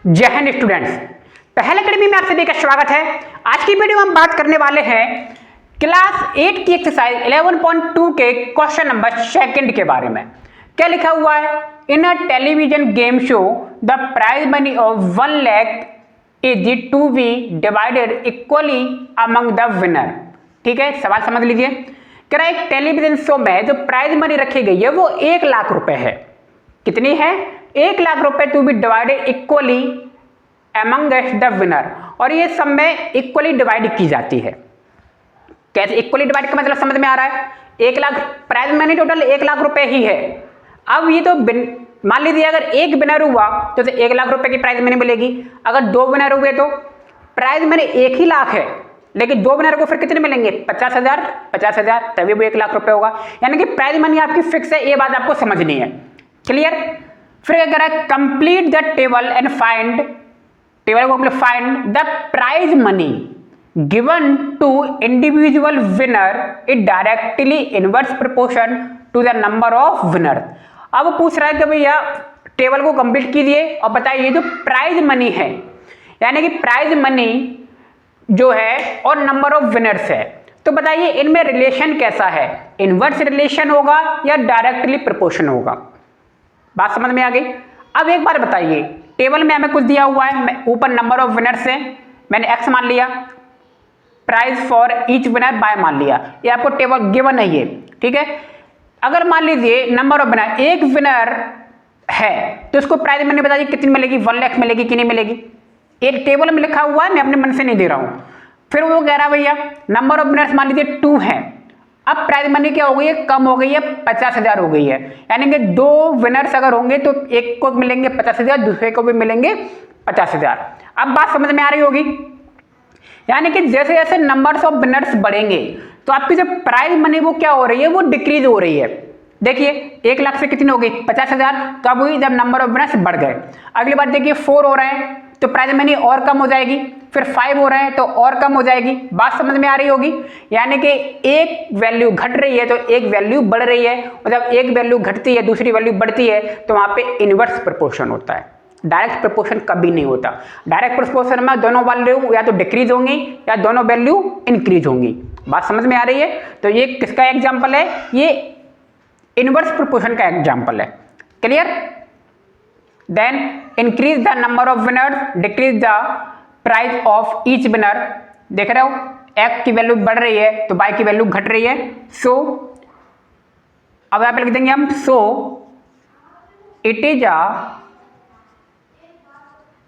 जय हिंद स्टूडेंट्स, पहले अकेडमी में आप सभी का स्वागत है। आज की वीडियो में हम बात करने वाले हैं क्लास 8 की एक्सरसाइज 11.2 के क्वेश्चन नंबर 2 के बारे में। क्या लिखा हुआ है? In a television game show the prize money of 1 lakh is to be divided equally among the winner. ठीक है, सवाल समझ लीजिए। कह रहा है एक टेलीविजन शो में जो प्राइज मनी रखी गई है वो 1 लाख रुपए है। कितनी है? 1 लाख रुपए to be divided equally among the winner, और ये सब में इक्वली डिवाइड की जाती है। कैसे इक्वली डिवाइड का मतलब समझ में आ रहा है? 1 lakh prize money total 1 lakh रुपए ही है। अब ये तो मान लीजिए अगर एक विनर हुआ तो 1 लाख रुपए की प्राइज मनी मिलेगी। अगर 2 विनर हुए तो प्राइज मनी 1 ही लाख है, लेकिन 2 विनर को फिर कितने मिलेंगे? 50,000, तभी वो 1 लाख रुपए होगा। यानी कि प्राइज मनी आपकी फिक्स है, ये बात आपको समझनी है। क्लियर? फिर क्या कह रहा है? Complete the table and find the prize money given to individual winner in directly inverse proportion to the number of winner. अब पूछ रहा है कि भैया टेबल को कंप्लीट कीजिए और बताइए जो प्राइज मनी है, यानी कि प्राइज मनी जो है और नंबर ऑफ विनर्स है, तो बताइए इनमें रिलेशन कैसा है? इनवर्स रिलेशन होगा या डायरेक्टली प्रोपोर्शन होगा? बात समझ में आ गई? अब एक बार बताइए, टेबल में हमें कुछ दिया हुआ है, ऊपर नंबर ऑफ विनर्स है, मैंने x मान लिया, price for each winner by मान लिया, ये आपको टेबल गिवन है ये। ठीक है, अगर मान लीजिए नंबर ऑफ विनर, एक विनर है तो उसको प्राइज मनी बताइए कितनी मिलेगी? 1 लाख मिलेगी कि नहीं मिलेगी? एक टेबल में लिखा हुआ है, मैं अपने मन से नहीं दे रहा हूं। फिर वो कह रहा है भैया नंबर ऑफ विनर्स मान लीजिए 2 है, अब प्राइज मनी क्या हो गई है? कम हो गई है, 50,000 हो गई है। यानी कि 2 विनर्स अगर होंगे तो एक को मिलेंगे 50,000, दूसरे को भी मिलेंगे 50,000। अब बात समझ में आ रही होगी? यानी कि जैसे जैसे नंबर्स ऑफ विनर्स बढ़ेंगे तो आपकी जो प्राइज मनी वो क्या हो रही है? वो डिक्रीज हो रही है। देखिए 1 लाख से कितनी हो गई? 50,000। कब हुई? जब नंबर ऑफ विनर्स बढ़ गए। अगली बार देखिए 4 हो रहे हैं तो प्राइज मनी और कम हो जाएगी, फिर 5 हो रहे हैं तो और कम हो जाएगी। बात समझ में आ रही होगी? यानी कि एक वैल्यू घट रही है तो एक वैल्यू बढ़ रही है, मतलब एक वैल्यू घटती है दूसरी वैल्यू बढ़ती है, तो वहां पे इनवर्स प्रोपोर्शन होता है। डायरेक्ट प्रोपोर्शन कभी नहीं होता। डायरेक्ट प्रोपोर्शन में दोनों वैल्यू या तो डिक्रीज होंगी या दोनों वैल्यू इंक्रीज होंगी। बात समझ में आ रही है? तो ये किसका एग्जाम्पल है? ये इनवर्स प्रोपोर्शन का एग्जाम्पल है। Clear? Then increase the number of winners, decrease the price of each winner. देख रहे हो, एक्स की वैल्यू बढ़ रही है तो वाई की वैल्यू घट रही है। सो अब यहां पे लिख देंगे हम, so it is a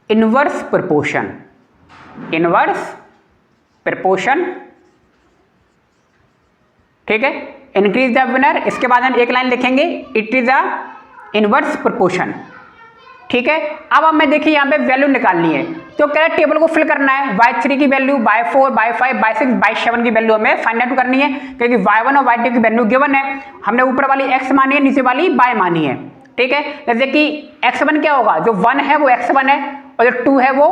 inverse proportion. Inverse proportion, ठीक है, इंक्रीज द विनर। इसके बाद हम एक लाइन लिखेंगे, it is a inverse proportion. ठीक है, अब हमें देखिए यहाँ पे वैल्यू निकालनी है, तो क्या टेबल को फिल करना है। y3 की value, y4, y5, y6, y7 की वैल्यू हमें फाइंड आउट करनी है, क्योंकि y1 और y2 की वैल्यू गिवन है। हमने ऊपर वाली x मानी है, नीचे वाली y मानी है। ठीक है, जैसे कि x1 क्या होगा? जो 1 है वो x1 है, और जो 2 है वो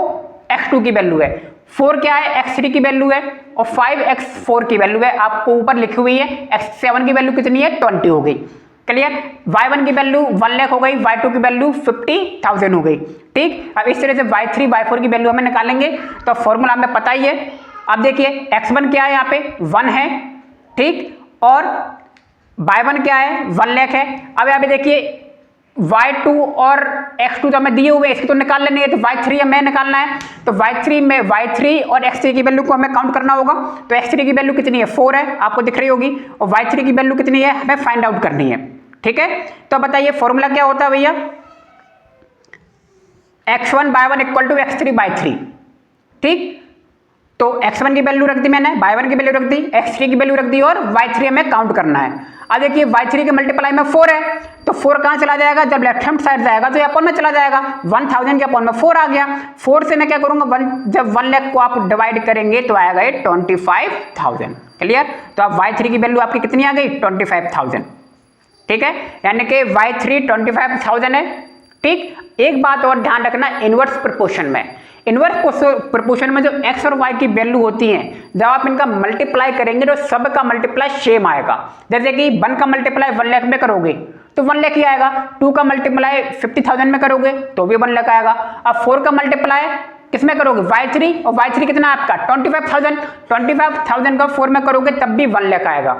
x2 की वैल्यू है। 4 क्या है? x3 की वैल्यू है, और 5 x4 की वैल्यू है। आपको ऊपर लिखी हुई है। x7 की वैल्यू कितनी है? 20 हो गई। क्लियर? y1 की वैल्यू 1 लाख हो गई, y2 की वैल्यू 50,000 हो गई। ठीक, अब इस तरह से y3 y4 की वैल्यू हमें निकालेंगे, तो फॉर्मूला हमें पता ही है। अब देखिए x1 क्या है? यहाँ पे 1 है, ठीक, और y1 क्या है? 1 लाख है। अब यहाँ पे देखिए y2 और x2 तो हमें दिए हुए, इसकी तो निकाल लेनी है, तो y3 हमें निकालना है। तो y3 में y3 और x3 की वैल्यू को हमें काउंट करना होगा। तो x3 की वैल्यू कितनी है? 4 है, आपको दिख रही होगी, और y3 की वैल्यू कितनी है हमें फाइंड आउट करनी है। ठीक है, तो बताइए फॉर्मूला क्या होता है भैया? x1 y1 equal to x3 y3। ठीक, तो x1 की वैल्यू रख दी मैंने, y1 की वैल्यू रख दी, x3 की वैल्यू रख दी, और y3 हमें काउंट करना है। अब देखिए y3 के मल्टीप्लाई में 4 है, तो 4 कहां चला जाएगा? जब लेफ्ट हैंड साइड जाएगा तो ये अपॉन में चला जाएगा। 1000 के अपॉन में 4 आ गया। 4 से मैं क्या करूंगा? जब 1 लाख को आप डिवाइड करेंगे तो आएगा ये 25,000। क्लियर? तो अब y3 की वैल्यू आपकी कितनी आ गई? 25,000। ठीक है, यानी कि y3 25,000 है। ठीक, एक बात और ध्यान रखना, इनवर्स प्रोपोर्शन में, इनवर्स प्रोपोर्शन में जो x और y की वैल्यू होती है, जब आप इनका मल्टीप्लाई करेंगे तो सब का मल्टीप्लाई सेम आएगा। जैसे कि 1 का मल्टीप्लाई 1 लाख में करोगे तो 1 लाख ही आएगा। 2 का मल्टीप्लाई 50,000 में करोगे तो भी 1 लाख आएगा। अब 4 का मल्टीप्लाई किसमें करोगे, y3, और y3 कितना आपका 25,000, 25,000 का 4 में करोगे तब भी 1 लाख आएगा।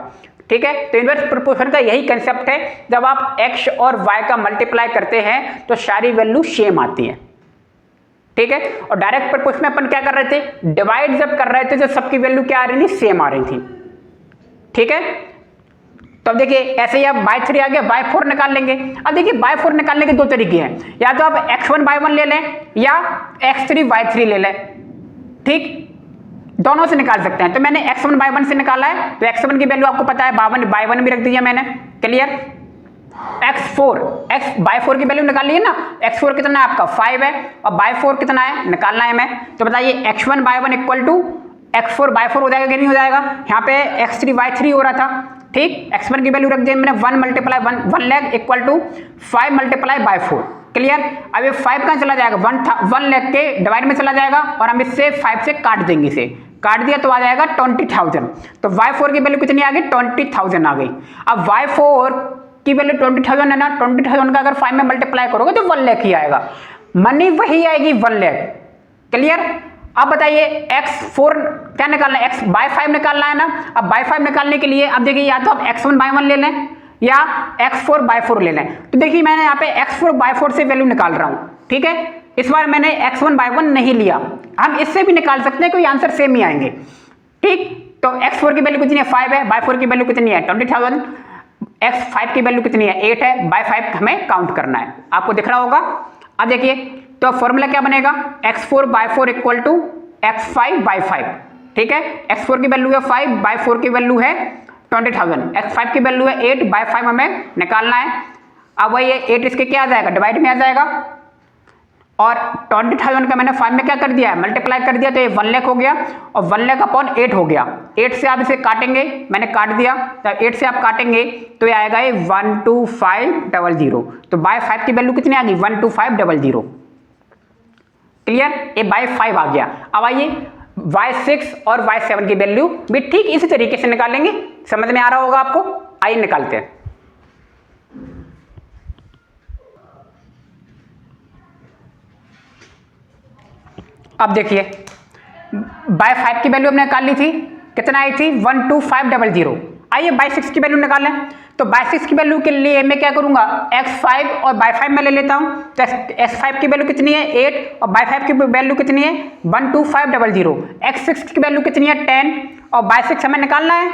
ठीक है, तो इनवर्स प्रोपोर्शन का यही कंसेप्ट है, जब आप x और y का मल्टीप्लाई करते हैं तो सारी वैल्यू सेम आती है। ठीक है, और डायरेक्ट प्रोपोर्शन में अपन क्या कर रहे थे, डिवाइड जब कर रहे थे तो सबकी वैल्यू क्या आ रही थी, सेम आ रही थी। ठीक है, तो अब देखिए ऐसे ही आप y3 आ गया, y4 निकाल लेंगे। अब देखिए y4 निकालने के दो तरीके हैं, या तो आप x1 y1 ले लें या x3 y3 ले लें। ठीक, दोनों से निकाल सकते हैं। तो मैंने x1 y1 से निकाला है, तो x1 की वैल्यू आपको पता है, y1 भी रख दिया मैंने, क्लियर। x4 y4 की वैल्यू निकाल ली है ना, x4 कितना है आपका 5 है, और y4 कितना है निकालना है हमें। तो बताइए x1 y1 equal to x4 y4 हो जाएगा कि नहीं हो जाएगा, यहाँ पे x3 y3 हो रहा था। ठीक, x1 की वैल्यू रख दी मैंने 1 multiply 1 lakh equal to 5 multiply by 4, clear. अब ये 5 कहाँ चला जाएगा, 1 लाख के डिवाइड में चला जाएगा, और हम इससे 5 से काट देंगे, इसे काट दिया तो आ जाएगा 20,000। तो y4 की वैल्यू कितनी आ गई, 20,000 आ गई। अब y4 की वैल्यू 20,000 है ना, 20,000 का अगर 5 में मल्टीप्लाई करोगे तो 1 लाख ही आएगा, मनी वही आएगी 1 लाख, क्लियर। अब बताइए x4 क्या निकालना है, x बाय 5 निकालना है ना। अब बाय 5 निकालने के लिए अब देखिए या तो आप x1 बाय 1 ले लें या x4 बाय 4 ले लें। तो देखिए मैंने यहाँ पे x4 बाय 4 से वैल्यू निकाल रहा हूँ। ठीक है, इस बार मैंने x1 बाय 1 नहीं लिया, हम इससे भी निकाल सकते हैं, कोई आंसर सेम ही आएंगे। ठीक, तो x4 की वैल्यू कितनी है 5 है, बाय 4 की वैल्यू कितनी है 20,000, x5 की वैल्यू कितनी है 8 है, बाय 5 हमें काउंट करना है, आपको दिख रहा होगा। अब देखिए तो फॉर्मूला क्या बनेगा, x4 bye 4 equal to x5 by 5। ठीक है, x4 की वैल्यू है 5, बाय 4 की वैल्यू है 20,000, x5 की वैल्यू है 8, बाय 5 हमें निकालना है। अब वही 8 इसके क्या आ जाएगा, डिवाइड में आ जाएगा, और 20,000 का मैंने 5 में क्या कर दिया है, मल्टीप्लाई कर दिया, तो ये 1 लाख हो गया, और 1 लाख अपॉन 8 हो गया। 8 से आप इसे काटेंगे, मैंने काट दिया, तो 8 से आप काटेंगे तो ये आएगा ये 12500। तो बाय 5 की वैल्यू कितनी आ गई, 12500, क्लियर। ये बाय 5 आ गया। अब आइए y6 और y7 की वैल्यू भी ठीक इसी तरीके से निकालेंगे, समझ में आ रहा होगा आपको। आइए निकालते हैं। अब देखिए बाय 5 की वैल्यू हमने निकाल ली थी, कितना आई थी 12500। आइए बाय 6 की वैल्यू निकालें। तो बाय 6 की वैल्यू के लिए मैं क्या करूंगा, x5 और बाय 5 में ले लेता हूं। तो x5 की वैल्यू कितनी है 8, और बाय 5 की वैल्यू कितनी है 12500। x6 की वैल्यू कितनी है 10, और बाय 6 हमें निकालना है।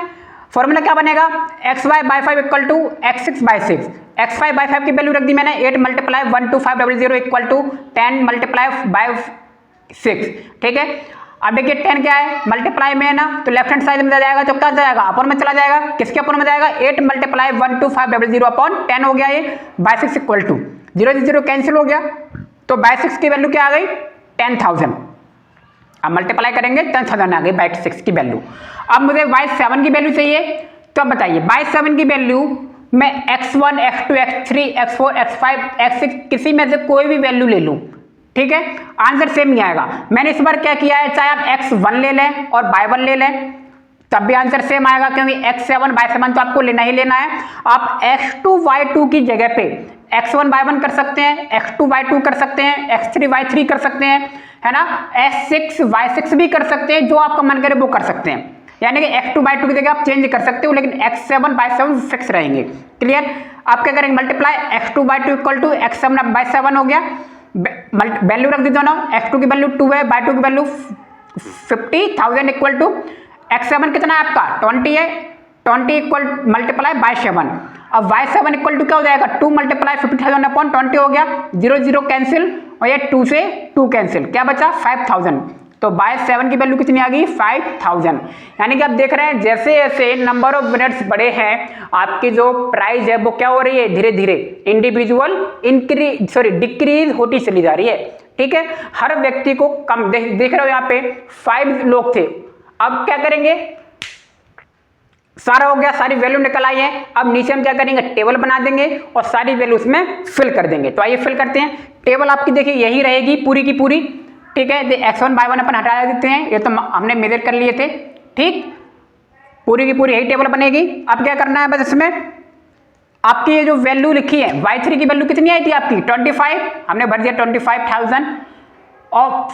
फॉर्मूला क्या बनेगा, xy by 5 equal to x6 by 6। x5 by 5 की वैल्यू रख दी मैंने 8 multiply 12500 equal to 10 multiply by 6। ठीक है, अब देखिए 10 क्या है, मल्टीप्लाई में है ना, तो लेफ्ट हैंड साइड में जाएगा तो क्या जाएगा, अपोन में चला जाएगा। किसके अपोन में जाएगा, 8 मल्टीप्लाई 12500 अपॉन 10 हो गया, ये बाय 6 इक्वल टू 0 0 कैंसिल हो गया। तो बाय 6 की वैल्यू क्या आ गई 10,000। अब मल्टीप्लाई करेंगे 10,000 आ गई बाय 6 की वैल्यू। अब मुझे बाय 7 की वैल्यू चाहिए, तो अब बताइए बाय 7 की वैल्यू मैं x1 x2 x3 x4 x5 x6 किसी में से कोई भी वैल्यू ले लूं, ठीक है, आंसर सेम नहीं आएगा। मैंने इस बार क्या किया है, चाहे आप x1 ले लें और y1 ले लें तब भी आंसर सेम आएगा, क्योंकि x7 y7 तो आपको लेना ही लेना है। आप x2 y2 की जगह पे x1 y1 कर सकते हैं, x2 y2 कर सकते हैं, x3 y3 कर सकते हैं, है ना, x6 y6 भी कर सकते हैं, जो आपका मन करे वो कर सकते हैं। यानी कि x2 y2 की जगह आप चेंज कर सकते हो, लेकिन x7 y7 फिक्स रहेंगे। क्लियर, आप क्या करेंगे, multiply x2 y2 equal to x7 by7 हो गया, वैल्यू रख दी दोनों, x2 की वैल्यू 2 है, y2 की वैल्यू 50,000 इक्वल टू x7 कितना है आपका 20 है, 20 इक्वल मल्टीप्लाई बाय 7। अब y7 इक्वल टू क्या हो जाएगा 2 मल्टीप्लाई 50,000 अपॉन 20 हो गया, 0 0 कैंसिल, और ये 2 से 2 कैंसिल, क्या बचा 5,000। तो बाय 7 की वैल्यू कितनी आ गई 5,000। यानी कि आप देख रहे हैं जैसे जैसे नंबर ऑफ मिनट्स बड़े हैं, आपकी जो प्राइस है वो क्या हो रही है, धीरे धीरे इंडिविजुअल डिक्रीज होती चली जा रही है। ठीक है, हर व्यक्ति को कम देख रहे हो, यहाँ पे 5 लोग थे, अब क्या करेंगे, सारा हो गया, सारी वैल्यू निकल आई है। अब नीचे हम क्या करेंगे, टेबल बना देंगे और सारी वैल्यू उसमें फिल कर देंगे। तो आइए फिल करते हैं। टेबल आपकी देखिए यही रहेगी पूरी की पूरी, ठीक है, x1 y1 अपन हटा देते हैं, ये तो हमने मेजर कर लिए थे। ठीक, पूरी की पूरी यही टेबल बनेगी। अब क्या करना है, बस इसमें आपकी ये जो वैल्यू लिखी है y3 की वैल्यू कितनी आई थी आपकी 25, हमने भर दिया 25,000 और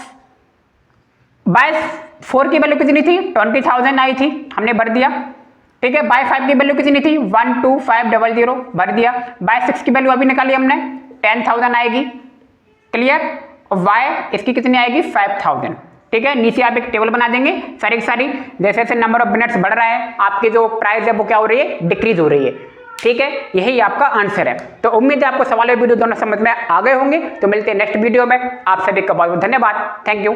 y4 की वैल्यू कितनी थी 20,000 आई थी, हमने भर दिया। ठीक है, y5 की वैल्यू कितनी थी 12500 भर दिया। y6 की वैल्यू अभी निकाली हमने 10,000 आएगी, क्लियर। और y इसकी कितनी आएगी 5,000। ठीक है, नीचे आप एक टेबल बना देंगे सारी की सारी, जैसे जैसे नंबर ऑफ मिनट्स बढ़ रहा है आपकी जो प्राइस है वो क्या हो रही है, डिक्रीज हो रही है। ठीक है, यही आपका आंसर है। तो उम्मीद है आपको सवाल और वीडियो दोनों समझ में आ गए होंगे। तो मिलते हैं नेक्स्ट वीडियो में। आप सभी का बहुत बहुत धन्यवाद। Thank you.